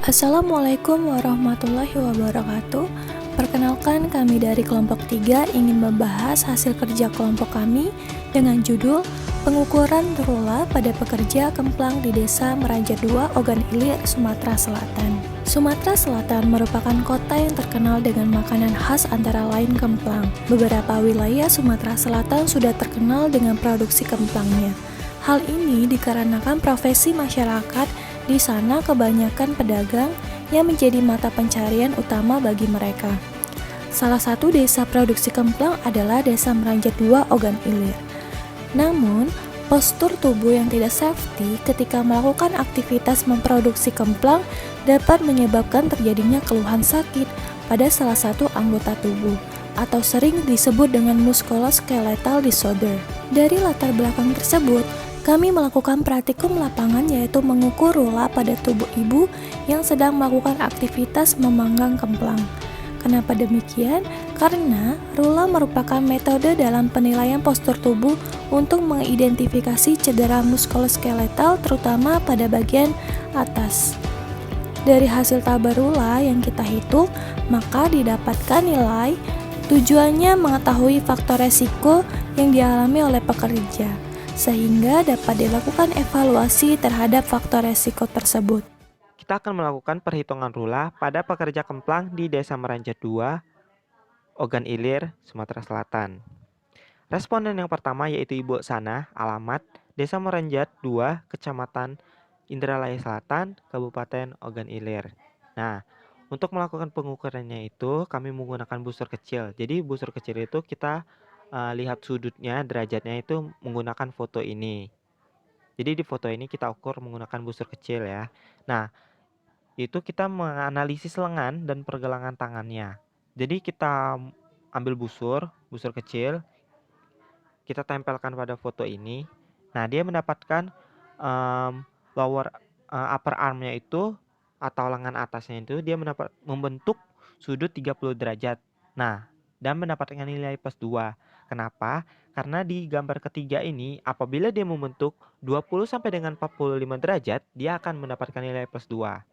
Assalamualaikum warahmatullahi wabarakatuh. Perkenalkan, kami dari kelompok 3 ingin membahas hasil kerja kelompok kami dengan judul Pengukuran Rula pada Pekerja Kemplang di Desa Meranjat 2, Ogan Ilir, Sumatera Selatan. Sumatera Selatan merupakan kota yang terkenal dengan makanan khas antara lain kemplang. Beberapa wilayah Sumatera Selatan sudah terkenal dengan produksi kemplangnya. Hal ini dikarenakan profesi masyarakat di sana kebanyakan pedagang yang menjadi mata pencarian utama bagi mereka. Salah satu desa produksi kemplang adalah Desa Meranjat 2, Ogan Ilir. Namun, postur tubuh yang tidak safety ketika melakukan aktivitas memproduksi kemplang dapat menyebabkan terjadinya keluhan sakit pada salah satu anggota tubuh, atau sering disebut dengan musculoskeletal disorder. Dari latar belakang tersebut, kami melakukan praktikum lapangan, yaitu mengukur rula pada tubuh ibu yang sedang melakukan aktivitas memanggang kemplang. Kenapa demikian? Karena rula merupakan metode dalam penilaian postur tubuh untuk mengidentifikasi cedera muskuloskeletal, terutama pada bagian atas. Dari hasil tabel rula yang kita hitung, maka didapatkan nilai. Tujuannya mengetahui faktor resiko yang dialami oleh pekerja, sehingga dapat dilakukan evaluasi terhadap faktor resiko tersebut. Kita akan melakukan perhitungan rula pada pekerja kemplang di Desa Meranjat 2, Ogan Ilir, Sumatera Selatan. Responden yang pertama yaitu Ibu Sana, alamat Desa Meranjat 2, Kecamatan Indralaya Selatan, Kabupaten Ogan Ilir. Nah, untuk melakukan pengukurannya itu kami menggunakan busur kecil. Jadi busur kecil itu kita lihat sudutnya, derajatnya itu menggunakan foto ini. Jadi di foto ini kita ukur menggunakan busur kecil ya. Nah, itu kita menganalisis lengan dan pergelangan tangannya. Jadi kita ambil busur kecil, kita tempelkan pada foto ini. Nah, dia mendapatkan upper armnya itu atau lengan atasnya itu dia membentuk sudut 30 derajat. Nah, dan mendapatkan nilai plus 2. Kenapa? Karena di gambar ketiga ini apabila dia membentuk 20 sampai dengan 45 derajat, dia akan mendapatkan nilai plus 2.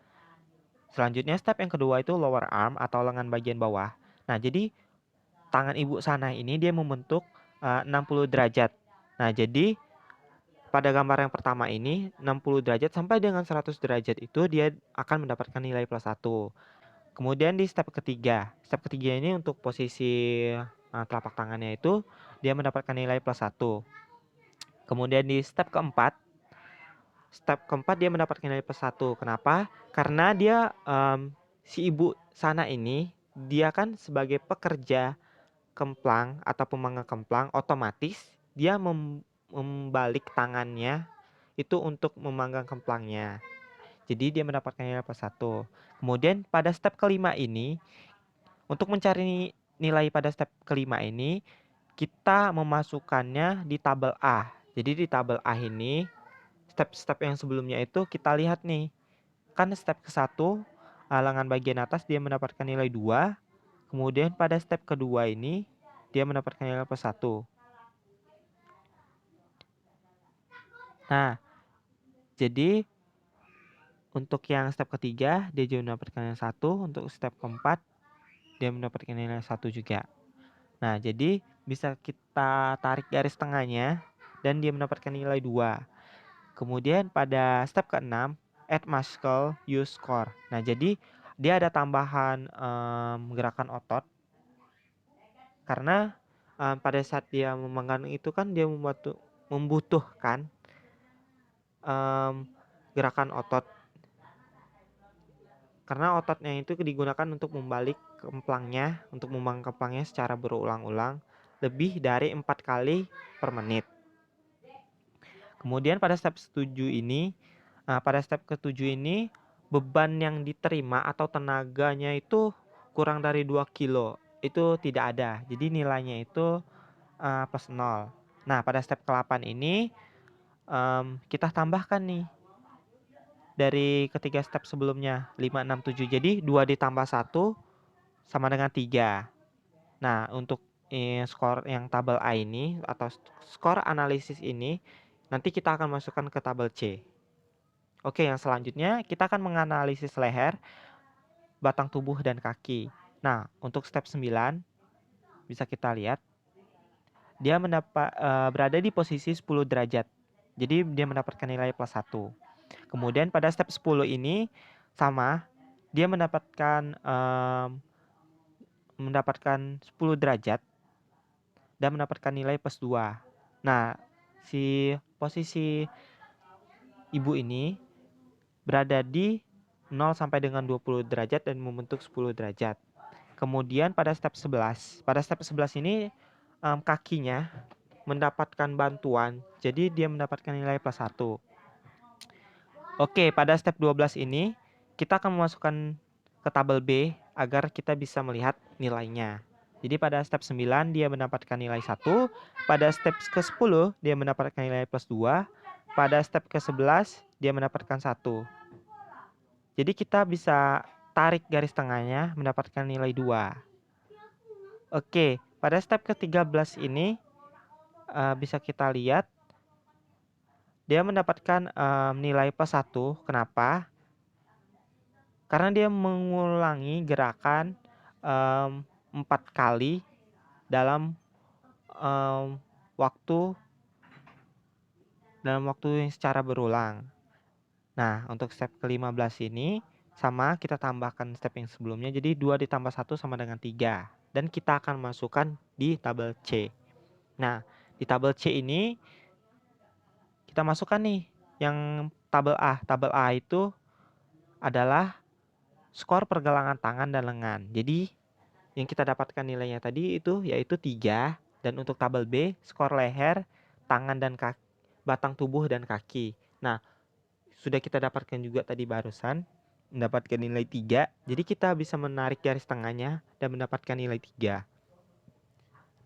Selanjutnya step yang kedua itu lower arm atau lengan bagian bawah. Nah, jadi tangan Ibu Sana ini dia membentuk 60 derajat. Nah, jadi pada gambar yang pertama ini 60 derajat sampai dengan 100 derajat itu dia akan mendapatkan nilai plus 1. Kemudian di step ketiga ini untuk posisi telapak tangannya itu dia mendapatkan nilai plus 1. Kemudian di step keempat dia mendapatkan nilai plus 1. Kenapa? Karena dia si Ibu Sana ini dia kan sebagai pekerja kemplang atau pemanggang kemplang, otomatis dia membalik tangannya itu untuk memanggang kemplangnya. Jadi dia mendapatkan nilai plus 1. Kemudian pada step kelima ini, untuk mencari nilai pada step kelima ini, kita memasukkannya di tabel A. Jadi di tabel A ini, step-step yang sebelumnya itu kita lihat nih. Kan step ke-1, lengan bagian atas dia mendapatkan nilai 2. Kemudian pada step kedua ini, dia mendapatkan nilai plus 1. Nah, jadi untuk yang step ketiga, dia juga mendapatkan nilai 1. Untuk step keempat, dia mendapatkan nilai 1 juga. Nah, jadi bisa kita tarik garis tengahnya dan dia mendapatkan nilai 2. Kemudian pada step ke-6, add muscle use core. Nah, jadi dia ada tambahan gerakan otot karena pada saat dia memanggang itu kan dia membutuhkan gerakan otot karena ototnya itu digunakan untuk membalik kemplangnya, untuk memanggang kemplangnya secara berulang-ulang lebih dari 4 kali per menit. Kemudian pada step ke-7 ini beban yang diterima atau tenaganya itu kurang dari 2 kilo. Itu tidak ada. Jadi nilainya itu plus 0. Nah, pada step ke-8 ini kita tambahkan nih dari ketiga step sebelumnya 5, 6, 7. Jadi 2 ditambah 1 sama dengan 3. Nah, untuk skor yang tabel A ini atau skor analisis ini nanti kita akan masukkan ke tabel C. Oke, yang selanjutnya kita akan menganalisis leher, batang tubuh, dan kaki. Nah, untuk step 9 bisa kita lihat dia berada di posisi 10 derajat. Jadi dia mendapatkan nilai plus 1. Kemudian pada step 10 ini sama, dia mendapatkan 10 derajat dan mendapatkan nilai plus 2. Nah, si posisi ibu ini berada di 0 sampai dengan 20 derajat dan membentuk 10 derajat. Kemudian pada step 11. Pada step 11 ini kakinya mendapatkan bantuan. Jadi dia mendapatkan nilai plus 1. Oke, pada step 12 ini kita akan memasukkan ke tabel B agar kita bisa melihat nilainya. Jadi pada step 9 dia mendapatkan nilai 1, pada step ke-10 dia mendapatkan nilai plus 2, pada step ke-11 dia mendapatkan 1. Jadi kita bisa tarik garis tengahnya mendapatkan nilai 2. Oke, pada step ke-13 ini bisa kita lihat dia mendapatkan nilai plus 1. Kenapa? Karena dia mengulangi gerakan 4 kali dalam waktu yang secara berulang. Nah, untuk step ke-15 ini sama kita tambahkan step yang sebelumnya. Jadi 2 ditambah 1 sama dengan 3. Dan kita akan masukkan di tabel C. Nah, di tabel C ini kita masukkan nih yang tabel A. Tabel A itu adalah skor pergelangan tangan dan lengan. Jadi yang kita dapatkan nilainya tadi itu yaitu 3. Dan untuk tabel B, skor leher, tangan dan kaki, batang tubuh dan kaki. Nah, sudah kita dapatkan juga tadi barusan mendapatkan nilai 3. Jadi kita bisa menarik garis tengahnya dan mendapatkan nilai 3.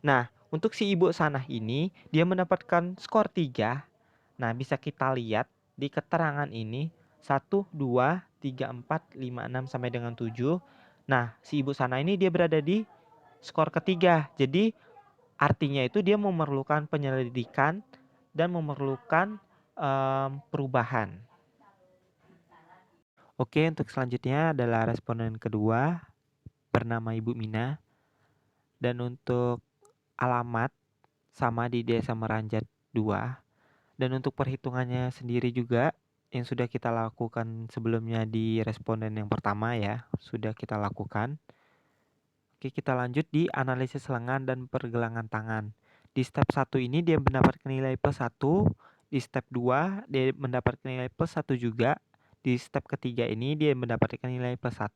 Nah, untuk si ibu Sanah ini dia mendapatkan skor 3. Nah, bisa kita lihat di keterangan ini 1, 2, 3, 4, 5, 6 sampai dengan 7. Nah, si ibu Sanah ini dia berada di skor ketiga. Jadi artinya itu dia memerlukan penyelidikan dan memerlukan perubahan. Oke, untuk selanjutnya adalah responden kedua bernama Ibu Mina. Dan untuk alamat sama di Desa Meranjat 2. Dan untuk perhitungannya sendiri juga yang sudah kita lakukan sebelumnya di responden yang pertama ya, sudah kita lakukan. Oke, kita lanjut di analisis lengan dan pergelangan tangan. Di step 1 ini dia mendapatkan nilai plus 1, di step 2 dia mendapatkan nilai plus 1 juga, di step ketiga ini dia mendapatkan nilai plus 1.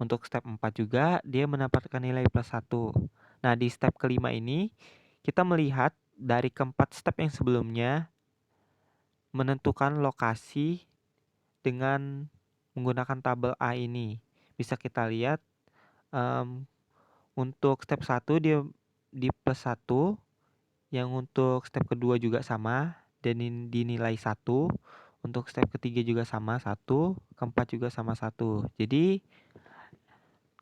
Untuk step 4 juga dia mendapatkan nilai plus 1. Nah, di step kelima ini kita melihat dari keempat step yang sebelumnya menentukan lokasi dengan menggunakan tabel A ini. Bisa kita lihat untuk step 1 dia di plus 1, yang untuk step kedua juga sama dan dinilai 1, untuk step ketiga juga sama 1, keempat juga sama 1. Jadi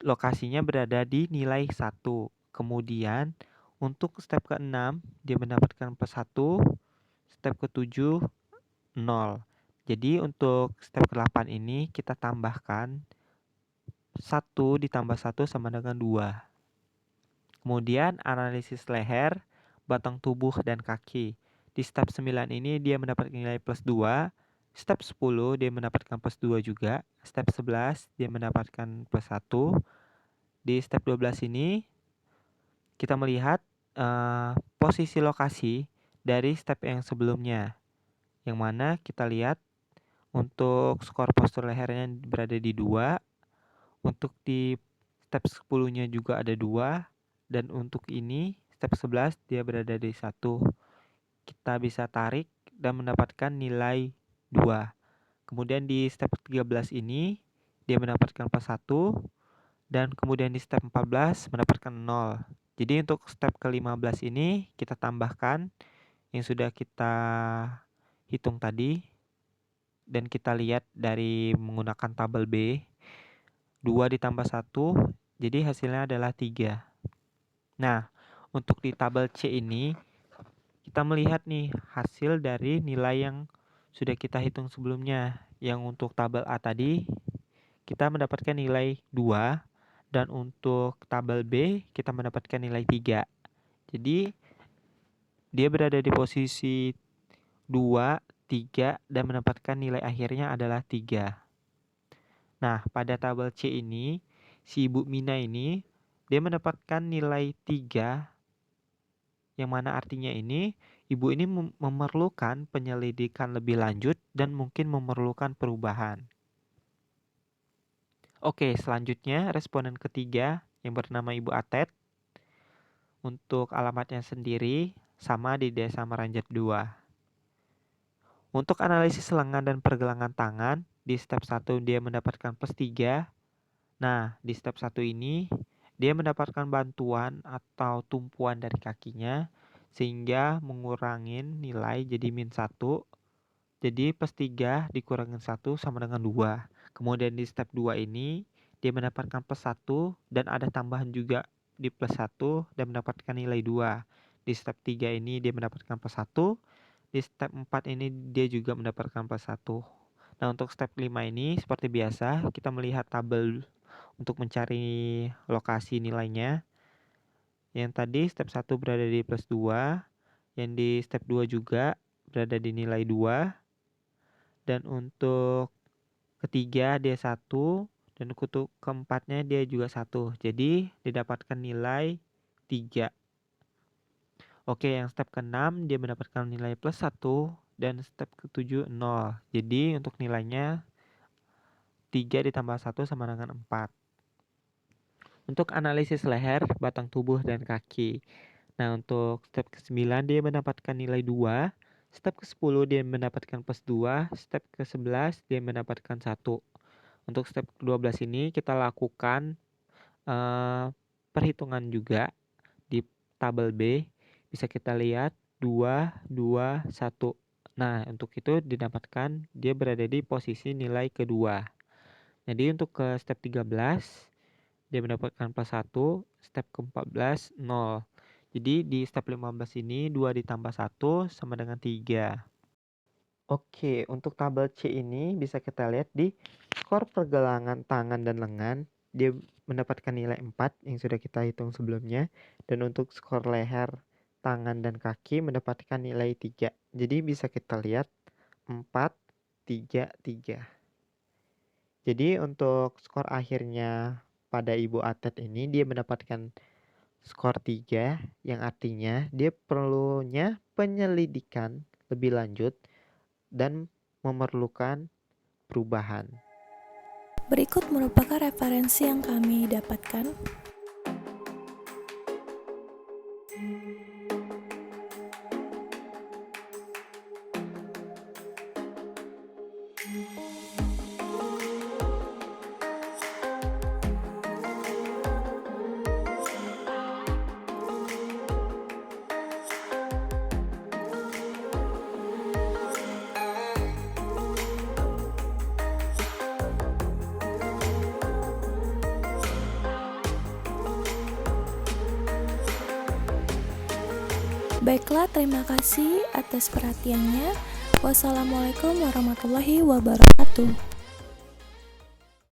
lokasinya berada di nilai 1. Kemudian untuk step ke-6 dia mendapatkan plus 1, step ke-7 0. Jadi untuk step ke-8 ini kita tambahkan 1 ditambah 1 sama dengan 2. Kemudian analisis leher, batang tubuh, dan kaki. Di step 9 ini dia mendapatkan nilai plus 2. Step 10 dia mendapatkan plus 2 juga. Step 11 dia mendapatkan plus 1. Di step 12 ini kita melihat posisi lokasi dari step yang sebelumnya. Yang mana kita lihat untuk skor postur lehernya berada di 2. Untuk di step 10-nya juga ada 2. Dan untuk ini step 11 dia berada di 1. Kita bisa tarik dan mendapatkan nilai 2. Kemudian di step 13 ini dia mendapatkan plus 1. Dan kemudian di step 14 mendapatkan 0. Jadi untuk step ke-15 ini kita tambahkan yang sudah kita hitung tadi. Dan kita lihat dari menggunakan tabel B, 2 ditambah 1, jadi hasilnya adalah 3. Nah, untuk di tabel C ini, kita melihat nih hasil dari nilai yang sudah kita hitung sebelumnya, yang untuk tabel A tadi kita mendapatkan nilai 2 dan untuk tabel B kita mendapatkan nilai 3. Jadi dia berada di posisi 2, 3 dan mendapatkan nilai akhirnya adalah 3. Nah, pada tabel C ini si Ibu Mina ini dia mendapatkan nilai 3 yang mana artinya ini ibu ini memerlukan penyelidikan lebih lanjut dan mungkin memerlukan perubahan. Oke, selanjutnya responden ketiga yang bernama Ibu Atet. Untuk alamatnya sendiri sama di Desa Meranjat 2. Untuk analisis lengan dan pergelangan tangan, di step 1 dia mendapatkan +3. Nah, di step 1 ini dia mendapatkan bantuan atau tumpuan dari kakinya sehingga mengurangin nilai jadi -1. Jadi +3 dikurangin 1 sama dengan 2. Kemudian di step 2 ini dia mendapatkan +1 dan ada tambahan juga di +1 dan mendapatkan nilai 2. Di step 3 ini dia mendapatkan +1. Di step 4 ini dia juga mendapatkan +1. Nah, untuk step 5 ini seperti biasa kita melihat tabel untuk mencari lokasi nilainya. Yang tadi step 1 berada di +2, yang di step 2 juga berada di nilai 2. Dan untuk ketiga dia 1 dan untuk keempatnya dia juga 1. Jadi didapatkan nilai 3. Oke, yang step ke-6 dia mendapatkan nilai +1 dan step ke-7 0. Jadi untuk nilainya 3 ditambah 1 sama dengan 4. Untuk analisis leher, batang tubuh, dan kaki. Nah, untuk step ke-9 dia mendapatkan nilai 2. Step ke-10 dia mendapatkan +2. Step ke-11 dia mendapatkan 1. Untuk step ke-12 ini kita lakukan perhitungan juga di tabel B. Bisa kita lihat 2, 2, 1. Nah, untuk itu didapatkan dia berada di posisi nilai kedua. Jadi untuk ke step 13 dia mendapatkan +1, step ke-14 0. Jadi di step 15 ini 2 ditambah 1 sama dengan 3. Oke, untuk tabel C ini bisa kita lihat di skor pergelangan tangan dan lengan. Dia mendapatkan nilai 4 yang sudah kita hitung sebelumnya. Dan untuk skor leher, tangan, dan kaki mendapatkan nilai 3. Jadi bisa kita lihat 4, 3, 3. Jadi untuk skor akhirnya pada Ibu Atet ini dia mendapatkan skor 3 yang artinya dia perlunya penyelidikan lebih lanjut dan memerlukan perubahan. Berikut merupakan referensi yang kami dapatkan. Baiklah, terima kasih atas perhatiannya. Wassalamualaikum warahmatullahi wabarakatuh.